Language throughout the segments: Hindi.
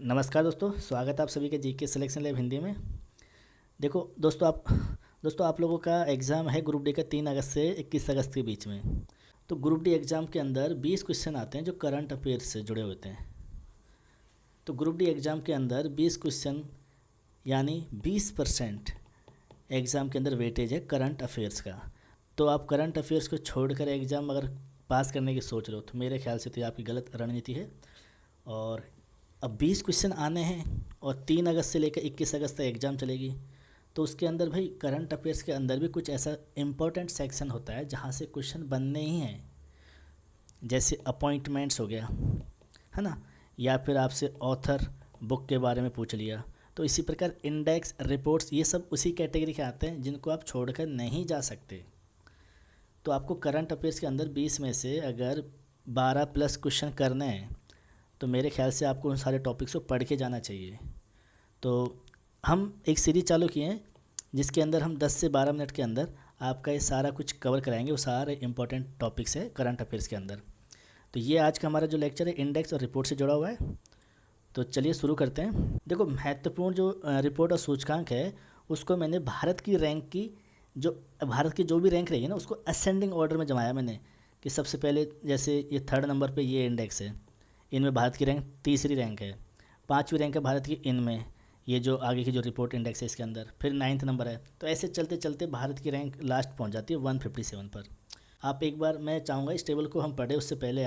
नमस्कार दोस्तों, स्वागत है आप सभी के जीके सिलेक्शन लैब हिंदी में। देखो दोस्तों आप लोगों का एग्ज़ाम है ग्रुप डी का 3 अगस्त से 21 अगस्त के बीच में। तो ग्रुप डी एग्ज़ाम के अंदर 20 क्वेश्चन आते हैं जो करंट अफेयर्स से जुड़े होते हैं। तो ग्रुप डी एग्ज़ाम के अंदर 20 क्वेश्चन यानी 20% एग्ज़ाम के अंदर वेटेज है करंट अफेयर्स का। तो आप करंट अफेयर्स को छोड़कर एग्ज़ाम अगर पास करने की सोच रहे हो तो मेरे ख्याल से तो ये आपकी गलत रणनीति है। और अब 20 क्वेश्चन आने हैं और 3 अगस्त से लेकर 21 अगस्त तक एग्ज़ाम चलेगी। तो उसके अंदर भाई करंट अफेयर्स के अंदर भी कुछ ऐसा इम्पोर्टेंट सेक्शन होता है जहाँ से क्वेश्चन बनने ही हैं, जैसे अपॉइंटमेंट्स हो गया, है ना, या फिर आपसे ऑथर बुक के बारे में पूछ लिया। तो इसी प्रकार इंडेक्स रिपोर्ट्स ये सब उसी कैटेगरी के आते हैं जिनको आप छोड़कर नहीं जा सकते। तो आपको करंट अफेयर्स के अंदर 20 में से अगर 12 प्लस क्वेश्चन करने हैं तो मेरे ख्याल से आपको उन सारे टॉपिक्स को पढ़ के जाना चाहिए। तो हम एक सीरीज चालू किए हैं जिसके अंदर हम 10 से 12 मिनट के अंदर आपका ये सारा कुछ कवर कराएंगे। वो सारे इंपॉर्टेंट टॉपिक्स है करंट अफेयर्स के अंदर। तो ये आज का हमारा जो लेक्चर है इंडेक्स और रिपोर्ट से जुड़ा हुआ है। तो चलिए शुरू करते हैं। देखो, महत्वपूर्ण जो रिपोर्ट और सूचकांक है उसको मैंने भारत की रैंक की, जो भारत की जो भी रैंक रही है ना, उसको असेंडिंग ऑर्डर में जमाया मैंने। कि सबसे पहले जैसे ये 3rd नंबर पे ये इंडेक्स है, इनमें भारत की रैंक 3री रैंक है। 5वीं रैंक है भारत की इनमें, ये जो आगे की जो रिपोर्ट इंडेक्स है इसके अंदर। फिर 9th नंबर है। तो ऐसे चलते चलते भारत की रैंक लास्ट पहुंच जाती है 157 पर। आप एक बार, मैं चाहूँगा इस टेबल को हम पढ़े उससे पहले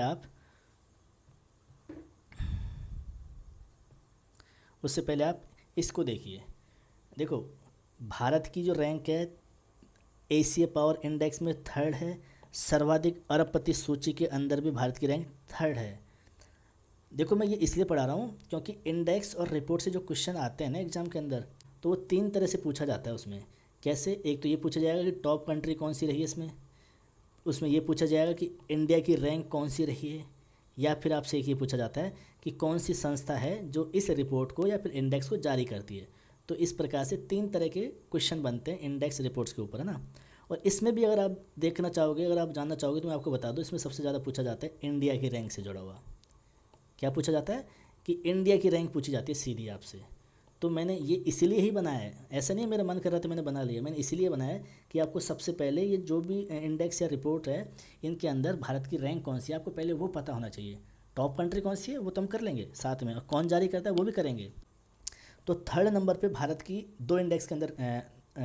आप इसको देखिए। देखो, भारत की जो रैंक है एशिया पावर इंडेक्स में 3rd है। सर्वाधिक अरबपति सूची के अंदर भी भारत की रैंक 3rd है। देखो, मैं ये इसलिए पढ़ा रहा हूँ क्योंकि इंडेक्स और रिपोर्ट से जो क्वेश्चन आते हैं ना एग्ज़ाम के अंदर, तो वो 3 तरह से पूछा जाता है उसमें। कैसे? एक तो ये पूछा जाएगा कि टॉप कंट्री कौन सी रही है इसमें, उसमें ये पूछा जाएगा कि इंडिया की रैंक कौन सी रही है, या फिर आपसे एक ये पूछा जाता है कि कौन सी संस्था है जो इस रिपोर्ट को या फिर इंडेक्स को जारी करती है। तो इस प्रकार से 3 तरह के क्वेश्चन बनते हैं इंडेक्स रिपोर्ट्स के ऊपर, है ना। और इसमें भी अगर आप देखना चाहोगे, अगर आप जानना चाहोगे, तो मैं आपको बता दूँ, इसमें सबसे ज़्यादा पूछा जाता है इंडिया की रैंक से जुड़ा हुआ। क्या पूछा जाता है कि इंडिया की रैंक पूछी जाती है सीधी आपसे। तो मैंने ये इसीलिए ही बनाया है, ऐसा नहीं मेरा मन कर रहा था मैंने बना लिया। मैंने इसीलिए बनाया है कि आपको सबसे पहले ये जो भी इंडेक्स या रिपोर्ट है इनके अंदर भारत की रैंक कौन सी है आपको पहले वो पता होना चाहिए। टॉप कंट्री कौन सी है वो तो हम कर लेंगे साथ में, और कौन जारी करता है वो भी करेंगे। तो 3rd नंबर पे भारत की 2 इंडेक्स के अंदर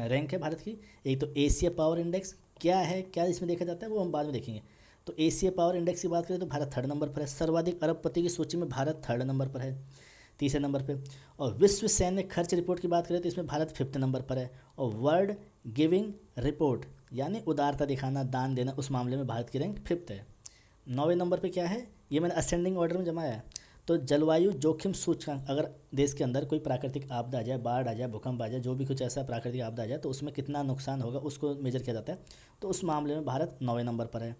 रैंक है भारत की। एक तो एशिया पावर इंडेक्स, क्या है, क्या इसमें देखा जाता है वो हम बाद में देखेंगे। तो एशिया पावर इंडेक्स की बात करें तो भारत 3rd नंबर पर है। सर्वाधिक अरबपति की सूची में भारत 3rd नंबर पर है, 3रे नंबर पे। और विश्व सैन्य खर्च रिपोर्ट की बात करें तो इसमें भारत 5th नंबर पर है। और वर्ल्ड गिविंग रिपोर्ट यानी उदारता दिखाना, दान देना, उस मामले में भारत की रैंक 5th है। 9वें नंबर पे क्या है, ये मैंने असेंडिंग ऑर्डर में जमाया है। तो जलवायु जोखिम सूचकांक, अगर देश के अंदर कोई प्राकृतिक आपदा आ जाए, बाढ़ आ जाए, भूकंप आ जाए, जो भी कुछ ऐसा प्राकृतिक आपदा आ जाए तो उसमें कितना नुकसान होगा उसको मेजर किया जाता है। तो उस मामले में भारत 9वें नंबर पर है।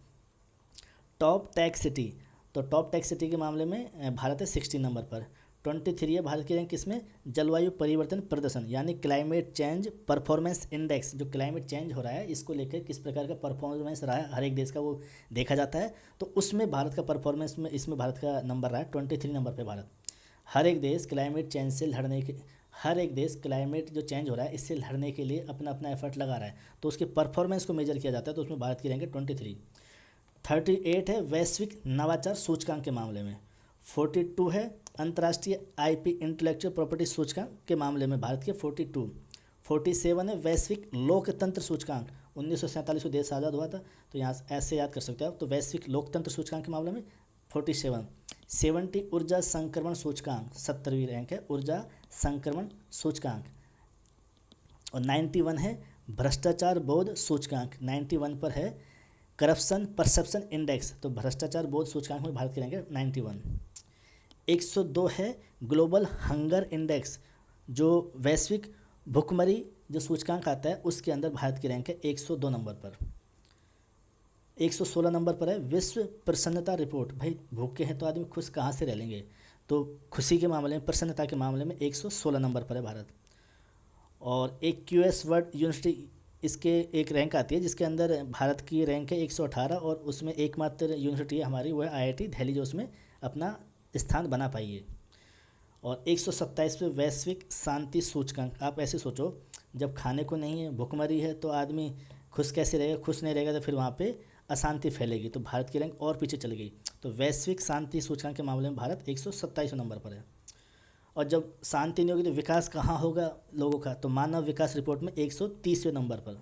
टॉप टैक्स सिटी, तो टॉप टैक्स सिटी के मामले में भारत है 16 नंबर पर। 23 है भारत की रैंक इसमें जलवायु परिवर्तन प्रदर्शन यानी क्लाइमेट चेंज परफॉर्मेंस इंडेक्स। जो क्लाइमेट चेंज हो रहा है इसको लेकर किस प्रकार का परफॉर्मेंस रहा है हर एक देश का वो देखा जाता है। तो उसमें भारत का परफॉर्मेंस में, इसमें भारत का नंबर रहा है 23 नंबर पर भारत। हर एक देश क्लाइमेट चेंज से लड़ने के, हर एक देश क्लाइमेट जो चेंज हो रहा है इससे लड़ने के लिए अपना अपना एफर्ट लगा रहा है, तो उसके परफॉर्मेंस को मेजर किया जाता है। तो उसमें भारत की रैंक है 23। 38 है वैश्विक नवाचार सूचकांक के मामले में। 42 है अंतर्राष्ट्रीय आईपी इंटेलेक्चुअल प्रॉपर्टी सूचकांक के मामले में भारत के 42। 47 है वैश्विक लोकतंत्र सूचकांक, 1947 को देश आज़ाद हुआ था तो यहाँ ऐसे याद कर सकते हो आप। तो वैश्विक लोकतंत्र सूचकांक के मामले में 47। 70 ऊर्जा संक्रमण सूचकांक, 70वीं रैंक है ऊर्जा संक्रमण सूचकांक। और 91 है भ्रष्टाचार बोध सूचकांक, 91 पर है करप्शन परसेप्शन इंडेक्स। तो भ्रष्टाचार बोध सूचकांक में भारत की रैंक है 91। 102 है ग्लोबल हंगर इंडेक्स, जो वैश्विक भुखमरी जो सूचकांक आता है उसके अंदर भारत की रैंक है 102 नंबर पर। 116 नंबर पर है विश्व प्रसन्नता रिपोर्ट। भाई भूखे हैं तो आदमी खुश कहाँ से रह लेंगे, तो खुशी के मामले में, प्रसन्नता के मामले में 116 नंबर पर है भारत। और एक क्यूएस वर्ल्ड यूनिवर्सिटी, इसके एक रैंक आती है जिसके अंदर भारत की रैंक है 118, और उसमें एकमात्र यूनिवर्सिटी है हमारी वो है आईआईटी दिल्ली जो उसमें अपना स्थान बना पाई है। और 127 पे वैश्विक शांति सूचकांक। आप ऐसे सोचो, जब खाने को नहीं है, भुखमरी है, तो आदमी खुश कैसे रहेगा? खुश नहीं रहेगा तो फिर वहाँ पे अशांति फैलेगी, तो भारत की रैंक और पीछे चली गई। तो वैश्विक शांति सूचकांक के मामले में भारत 127 नंबर पर है। और जब शांति नहीं होगी तो विकास कहाँ होगा लोगों का? तो मानव विकास रिपोर्ट में 130वें नंबर पर।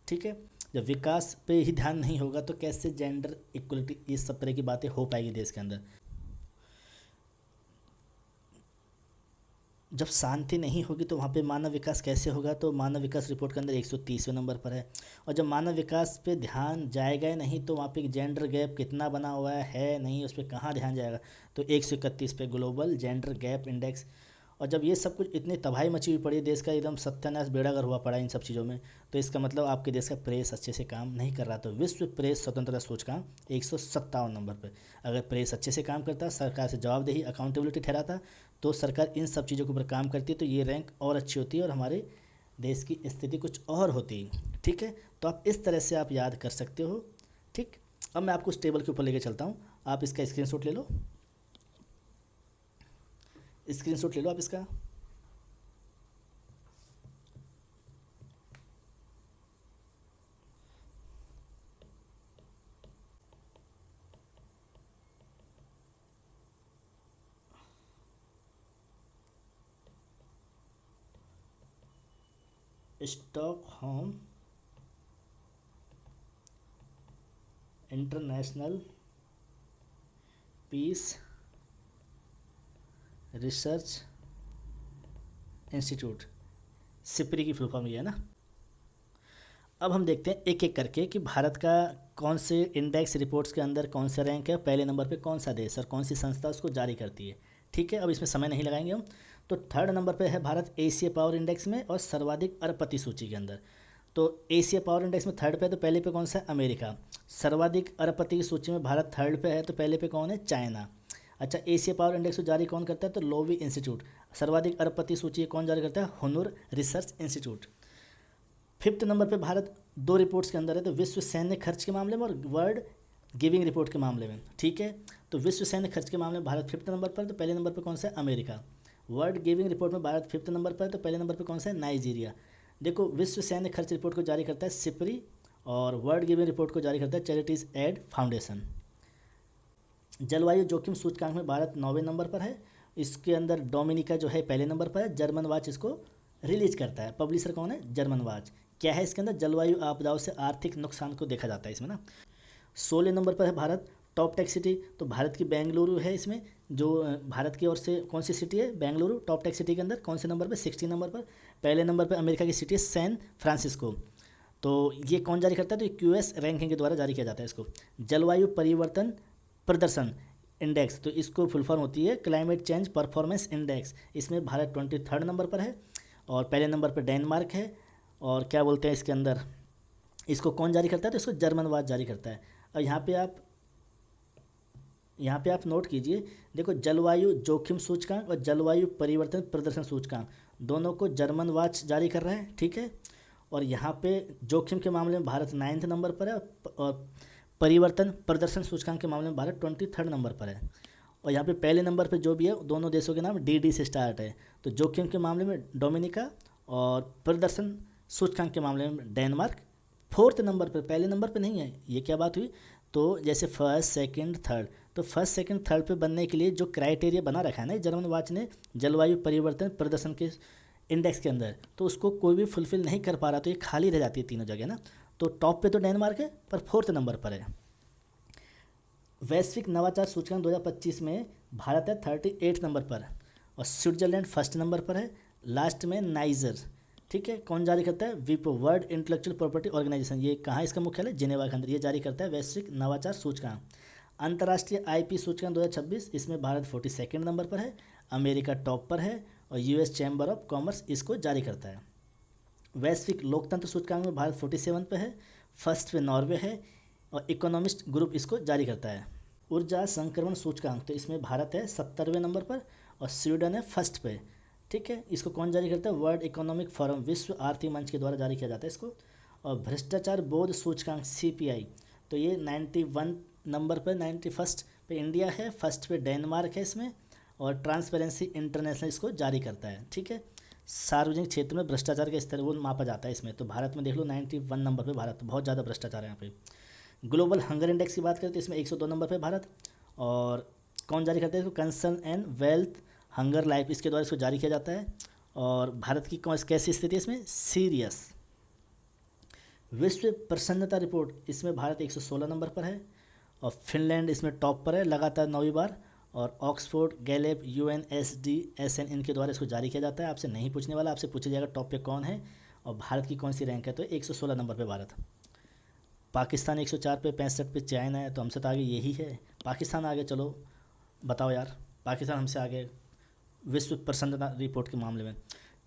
ठीक है, जब विकास पे ही ध्यान नहीं होगा तो कैसे जेंडर इक्वलिटी, इस सब तरह की बातें हो पाएगी देश के अंदर? जब शांति नहीं होगी तो वहाँ पे मानव विकास कैसे होगा? तो मानव विकास रिपोर्ट के अंदर 130वें नंबर पर है। और जब मानव विकास पे ध्यान जाएगा ही नहीं तो वहाँ पे जेंडर गैप कितना बना हुआ है नहीं, उस पर कहाँ ध्यान जाएगा? तो 131 पे ग्लोबल जेंडर गैप इंडेक्स। और जब ये सब कुछ इतनी तबाही मची हुई पड़ी है, देश का एकदम सत्यानाश बेड़ागर हुआ पड़ा इन सब चीज़ों में, तो इसका मतलब आपके देश का प्रेस अच्छे से काम नहीं कर रहा। तो विश्व प्रेस स्वतंत्रता सूचकांक 157 नंबर पर। अगर प्रेस अच्छे से काम करता, सरकार से जवाबदेही, अकाउंटेबिलिटी ठहराता, तो सरकार इन सब चीज़ों के ऊपर काम करती है, तो ये रैंक और अच्छी होती है और हमारे देश की स्थिति कुछ और होती। ठीक है, तो आप इस तरह से आप याद कर सकते हो। ठीक, अब मैं आपको उस टेबल के ऊपर लेके चलता हूँ, आप इसका स्क्रीनशॉट ले लो। स्क्रीनशॉट ले लो आप इसका। Stockholm International Peace Research Institute, SIPRI की फुल फॉर्म ये है ना। अब हम देखते हैं एक एक करके कि भारत का कौन से इंडेक्स रिपोर्ट्स के अंदर कौन सा रैंक है, पहले नंबर पे कौन सा देश और कौन सी संस्था उसको जारी करती है। ठीक है, अब इसमें समय नहीं लगाएंगे हम। तो थर्ड नंबर पे है भारत एशिया पावर इंडेक्स में और सर्वाधिक अरबपति सूची के अंदर। तो एशिया पावर इंडेक्स में थर्ड पे है, तो पहले पे कौन सा है? अमेरिका। सर्वाधिक अरबपति की सूची में भारत थर्ड पे है, तो पहले पे कौन है? चाइना। अच्छा, एशिया पावर इंडेक्स को जारी कौन करता है? तो लोवी इंस्टीट्यूट। सर्वाधिक अरबपति सूची कौन जारी करता है? हुनूर रिसर्च इंस्टीट्यूट। फिफ्थ नंबर पे भारत दो रिपोर्ट्स के अंदर है, तो विश्व सैन्य खर्च के मामले में और वर्ल्ड गिविंग रिपोर्ट के मामले में। ठीक है, तो विश्व सैन्य खर्च के मामले में भारत फिफ्थ नंबर पर, तो पहले नंबर पर कौन सा है? अमेरिका। वर्ल्ड गिविंग रिपोर्ट में भारत फिफ्थ नंबर पर है, तो पहले नंबर पर कौन सा है? नाइजीरिया। देखो, विश्व सैन्य खर्च रिपोर्ट को जारी करता है सिप्री और वर्ल्ड गिविंग रिपोर्ट को जारी करता है चैरिटीज एड फाउंडेशन। जलवायु जोखिम सूचकांक में भारत 9वें नंबर पर है। इसके अंदर डोमिनिका जो है पहले नंबर पर है। जर्मन वाच इसको रिलीज करता है। पब्लिशर कौन है? German watch. क्या है इसके अंदर? जलवायु आपदाओं से आर्थिक नुकसान को देखा जाता है इसमें ना। 16 नंबर पर है भारत। टॉप टेक सिटी, तो भारत की बेंगलुरु है इसमें, जो भारत की ओर से कौन सी सिटी है? बेंगलुरु। टॉप टेक सिटी के अंदर कौन से नंबर पर? 16 नंबर पर। पहले नंबर पर अमेरिका की सिटी है सैन फ्रांसिस्को। तो ये कौन जारी करता है? तो क्यूएस रैंकिंग के द्वारा जारी किया जाता है इसको। जलवायु परिवर्तन प्रदर्शन इंडेक्स, तो इसको फुल फॉर्म होती है क्लाइमेट चेंज परफॉर्मेंस इंडेक्स। इसमें भारत 23rd नंबर पर है और पहले नंबर पर डेनमार्क है। और क्या बोलते हैं इसके अंदर, इसको कौन जारी करता है? तो इसको जर्मन वाच जारी करता है। और यहाँ पे आप नोट कीजिए, देखो जलवायु जोखिम सूचकांक और जलवायु परिवर्तन प्रदर्शन सूचकांक दोनों को जर्मन वाच जारी कर रहा है। ठीक है, और यहाँ पे जोखिम के मामले में भारत 9th नंबर पर है और परिवर्तन प्रदर्शन सूचकांक के मामले में भारत 23rd नंबर पर है। और यहाँ पे पहले नंबर पे जो भी है दोनों देशों के नाम डी से स्टार्ट है। तो जोखिम के मामले में डोमिनिका और प्रदर्शन सूचकांक के मामले में डेनमार्क। फोर्थ नंबर पर, पहले नंबर पे नहीं है। ये क्या बात हुई? तो जैसे फर्स्ट सेकंड थर्ड, तो फर्स्ट सेकंड थर्ड पे बनने के लिए जो क्राइटेरिया बना रखा है ना जर्मन वाच ने जलवायु परिवर्तन प्रदर्शन के इंडेक्स के अंदर, तो उसको कोई भी फुलफिल नहीं कर पा रहा, तो ये खाली रह जाती है तीनों जगह ना। तो टॉप पे तो डेनमार्क है पर फोर्थ नंबर पर है। वैश्विक नवाचार सूचकांक 2025 में भारत है 38 नंबर पर और स्विट्जरलैंड फर्स्ट नंबर पर है। लास्ट में नाइजर। ठीक है, कौन जारी करता है? विपो, वर्ल्ड इंटेलेक्चुअल प्रॉपर्टी ऑर्गेनाइजेशन। ये कहाँ इसका मुख्यालय? जिनेवा के अंदर। ये जारी करता है वैश्विक नवाचार सूचकांक। अंतर्राष्ट्रीय आईपी सूचकांक 2026, इसमें भारत 42nd नंबर पर है। अमेरिका टॉप पर है और यूएस चैम्बर ऑफ कॉमर्स इसको जारी करता है। वैश्विक लोकतंत्र सूचकांक में भारत 47 पे है। फर्स्ट पे नॉर्वे है और इकोनॉमिस्ट ग्रुप इसको जारी करता है। ऊर्जा संक्रमण सूचकांक, तो इसमें भारत है 70वें नंबर पर और स्वीडन है फर्स्ट पे। ठीक है, इसको कौन जारी करता है? वर्ल्ड इकोनॉमिक फोरम, विश्व आर्थिक मंच के द्वारा जारी किया जाता है इसको। और भ्रष्टाचार बोध सूचकांक CPI, तो ये 91 नंबर पर, 91st पे इंडिया है, फर्स्ट पे डेनमार्क है इसमें और ट्रांसपेरेंसी इंटरनेशनल इसको जारी करता है। ठीक है, सार्वजनिक क्षेत्र में भ्रष्टाचार के स्तर वो मापा जाता है इसमें। तो भारत में देख लो 91 नंबर पे भारत, बहुत ज़्यादा भ्रष्टाचार है यहाँ पे। ग्लोबल हंगर इंडेक्स की बात करें तो इसमें 102 नंबर पे भारत। और कौन जारी करता है इसको? Concern and wealth hunger life, इसके द्वारा इसको जारी किया जाता है। और भारत की कौन कैसी स्थिति है इसमें? सीरियस। विश्व प्रसन्नता रिपोर्ट, इसमें भारत 116 नंबर पर है। और फिनलैंड इसमें टॉप पर है लगातार 9वीं बार। और ऑक्सफोर्ड, गैलेप, UNSDSN इनके द्वारा इसको जारी किया जाता है। आपसे नहीं पूछने वाला, आपसे पूछा जाएगा टॉप पे कौन है और भारत की कौन सी रैंक है। तो 116 नंबर पे भारत। पाकिस्तान 104 पे, 65 पे चाइना है। तो हमसे तो आगे यही है, पाकिस्तान आगे। चलो बताओ यार, पाकिस्तान हमसे आगे विश्व प्रसन्नता रिपोर्ट के मामले में।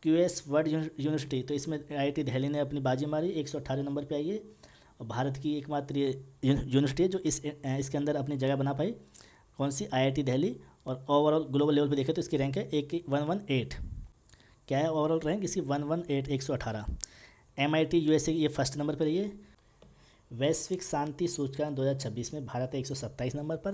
QS वर्ल्ड यूनिवर्सिटी, तो इसमें IIT दिल्ली ने अपनी बाजी मारी, 118 नंबर पे आई है। और भारत की एकमात्र ये यूनिवर्सिटी है जो इसके अंदर अपनी जगह बना पाई। कौन सी? IIT दिल्ली। और ओवरऑल ग्लोबल लेवल पे देखें तो इसकी रैंक है 118। क्या है ओवरऑल रैंक इसकी? 118, 118। MIT USA ये फर्स्ट नंबर पर रही है। वैश्विक शांति सूचकांक 2026 में भारत है 127 नंबर पर।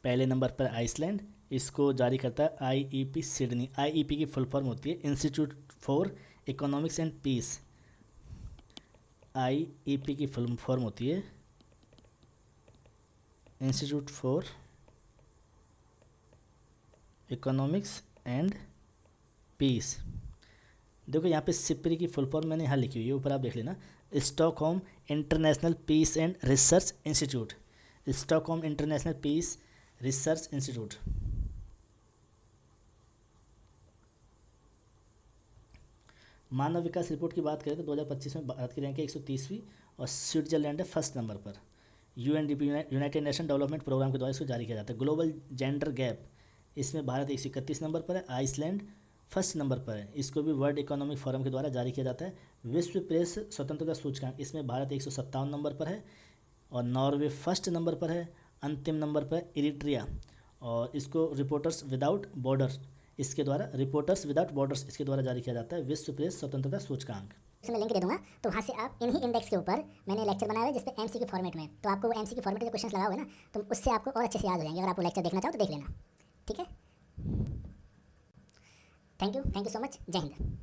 पहले नंबर पर आइसलैंड, इसको जारी करता है IEP सिडनी। IEP की फुल फॉर्म होती है Institute for Economics and Peace. IEP की फुल फॉर्म होती है Institute for Economics and Peace. देखो यहाँ पे सिप्री की फुल फॉर्म मैंने यहाँ लिखी हुई है, ऊपर आप देख लेना। Stockholm International Peace and Research Institute. Stockholm International Peace Research Institute. मानव विकास रिपोर्ट की बात करें तो 2025 में भारत की रैंक है 130वीं। और स्विट्जरलैंड है फर्स्ट नंबर पर। UNDP United Nation Development Programme के द्वारा इसको जारी किया जाता है। ग्लोबल जेंडर गैप, इसमें भारत 131 नंबर पर है। आइसलैंड फर्स्ट नंबर पर है, इसको भी वर्ल्ड इकोनॉमिक फोरम के द्वारा जारी किया जाता है। विश्व प्रेस स्वतंत्रता सूचकांक, इसमें भारत 157 नंबर पर है। और नॉर्वे फर्स्ट नंबर पर है। अंतिम नंबर पर इरिट्रिया। और इसको रिपोर्टर्स विदाउट बॉर्डर, इसके द्वारा रिपोर्टर्स विदाउट बॉर्डर्स इसके द्वारा जारी किया जाता है विश्व प्रेस स्वतंत्रता सूचकांक। मैं लिंक दे दूंगा, तो वहाँ से आप इन्हीं इंडेक्स के ऊपर मैंने लेक्चर बनाया है जिस पे MCQ फॉर्मेट में, तो आपको वो MCQ फॉर्मेट के क्वेश्चन लगा हुआ है ना, तो उससे आपको और अच्छे से याद हो जाएंगे। अगर आप वो लेक्चर देखना चाहो तो देख लेना। ठीक है, थैंक यू सो मच, जय हिंद।